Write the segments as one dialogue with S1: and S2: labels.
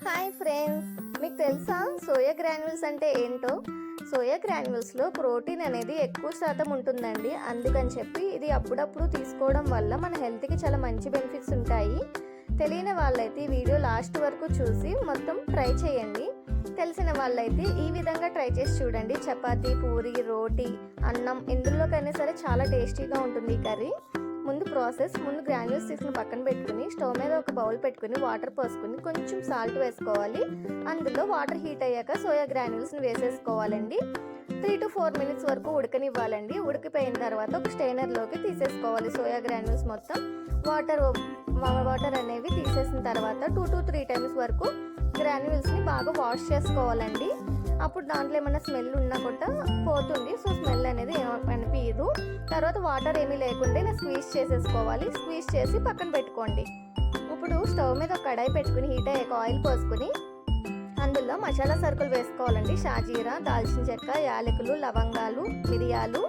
S1: Hi friends, మీకు తెలుసా soya granules అంటే ఏంటో? సోయా గ్రాన్యూల్స్లో ప్రోటీన్ అనేది ఎక్కువ శాతం ఉంటుందండి. అందుకని చెప్పి ఇది అప్పుడప్పుడు తీసుకోవడం వల్ల మన హెల్త్కి చాలా మంచి బెనిఫిట్స్ ఉంటాయి. తెలియని వాళ్ళైతే ఈ వీడియో లాస్ట్ వరకు చూసి మొత్తం ట్రై చేయండి. తెలిసిన వాళ్ళైతే ఈ విధంగా ట్రై చేసి చూడండి. చపాతీ, పూరి, రోటీ, అన్నం ఎందులోకైనా సరే చాలా టేస్టీగా ఉంటుంది ఈ కర్రీ. ముందు గ్రాన్యూల్స్ తీసుకుని పక్కన పెట్టుకుని స్టవ్ మీద ఒక బౌల్ పెట్టుకుని వాటర్ పోసుకుని కొంచెం సాల్ట్ వేసుకోవాలి. అందులో వాటర్ హీట్ అయ్యాక సోయా గ్రాన్యూల్స్ని వేసేసుకోవాలండి. 3 to 4 minutes వరకు ఉడకనివ్వాలండి. ఉడికిపోయిన తర్వాత ఒక స్టెయినర్లోకి తీసేసుకోవాలి. సోయా గ్రాన్యూల్స్ మొత్తం వాటర్ అనేవి తీసేసిన తర్వాత 2 to 3 times వరకు గ్రాన్యూల్స్ని బాగా వాష్ చేసుకోవాలండి. అప్పుడు దాంట్లో ఏమైనా స్మెల్ ఉన్నా కూడా పోతుంది. సో స్మెల్ అనేది అనిపించదు. తర్వాత వాటర్ ఏమీ లేకుండా ఇలా స్క్వీజ్ చేసేసుకోవాలి. స్క్వీజ్ చేసి పక్కన పెట్టుకోండి. ఇప్పుడు స్టవ్ మీద ఒక కడాయి పెట్టుకుని హీట్ అయ్యాక ఆయిల్ పోసుకుని అందులో మసాలా సరుకులు వేసుకోవాలండి. షాజీరా, దాల్చిన చెక్క, యాలకులు, లవంగాలు, మిరియాలు,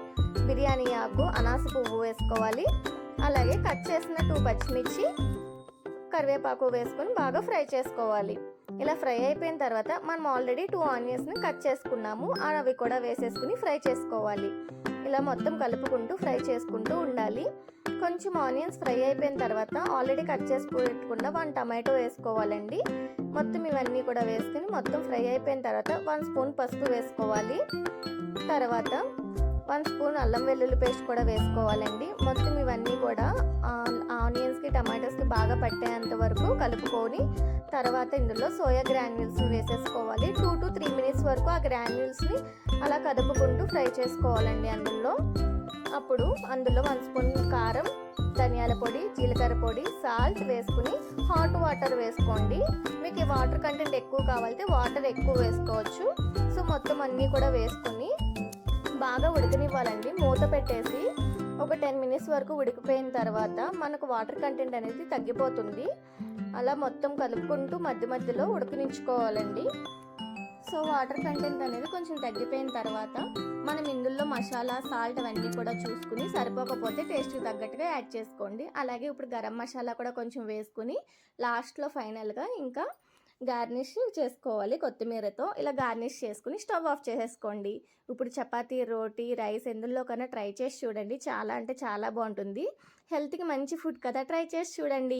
S1: బిర్యానీ ఆకు, అనాస పువ్వు వేసుకోవాలి. అలాగే కట్ చేసిన 2 పచ్చిమిర్చి, కరివేపాకు వేసుకొని బాగా ఫ్రై చేసుకోవాలి. ఇలా ఫ్రై అయిపోయిన తర్వాత మనం ఆల్రెడీ 2 ఆనియన్స్ని కట్ చేసుకున్నాము. అవి కూడా వేసేసుకుని ఫ్రై చేసుకోవాలి. ఇలా మొత్తం కలుపుకుంటూ ఫ్రై చేసుకుంటూ ఉండాలి. కొంచెం ఆనియన్స్ ఫ్రై అయిపోయిన తర్వాత ఆల్రెడీ కట్ చేసి పెట్టుకున్న 1 టమాటో వేసుకోవాలండి. మొత్తం ఇవన్నీ కూడా వేసుకుని మొత్తం ఫ్రై అయిపోయిన తర్వాత 1 స్పూన్ పసుపు వేసుకోవాలి. తర్వాత 1 స్పూన్ అల్లం వెల్లుల్లి పేస్ట్ కూడా వేసుకోవాలండి. మొత్తం ఇవన్నీ కూడా ఆనియన్స్కి, టమాటోస్కి బాగా పట్టేంత వరకు కలుపుకొని తర్వాత ఇందులో సోయా గ్రాన్యూల్స్ని వేసేసుకోవాలి. 2 to 3 minutes వరకు ఆ గ్రాన్యూల్స్ని అలా కదుపుకుంటూ ఫ్రై చేసుకోవాలండి. అప్పుడు అందులో 1 స్పూన్ కారం, ధనియాల పొడి, జీలకర్ర పొడి, సాల్ట్ వేసుకుని హాట్ వాటర్ వేసుకోండి. మీకు ఈ వాటర్ కంటెంట్ ఎక్కువ కావాలంటే వాటర్ ఎక్కువ వేసుకోవచ్చు. సో మొత్తం అన్నీ కూడా వేసుకుని బాగా ఉడకనివ్వాలండి. మూత పెట్టేసి ఒక 10 minutes వరకు ఉడికిపోయిన తర్వాత మనకు వాటర్ కంటెంట్ అనేది తగ్గిపోతుంది. అలా మొత్తం కలుపుకుంటూ మధ్యలో ఉడకనించుకోవాలండి. సో వాటర్ కంటెంట్ అనేది కొంచెం తగ్గిపోయిన తర్వాత మనం ఇందులో మసాలా, సాల్ట్ అవన్నీ కూడా చూసుకుని సరిపోకపోతే టేస్ట్కి తగ్గట్టుగా యాడ్ చేసుకోండి. అలాగే ఇప్పుడు గరం మసాలా కూడా కొంచెం వేసుకుని లాస్ట్లో ఫైనల్గా ఇంకా గార్నిష్ చేసుకోవాలి కొత్తిమీరతో. ఇలా గార్నిష్ చేసుకుని స్టవ్ ఆఫ్ చేసేసుకోండి. ఇప్పుడు చపాతీ, రోటీ, రైస్ ఎందులోకైనా ట్రై చేసి చూడండి. చాలా అంటే చాలా బాగుంటుంది. హెల్త్కి మంచి ఫుడ్ కదా, ట్రై చేసి చూడండి.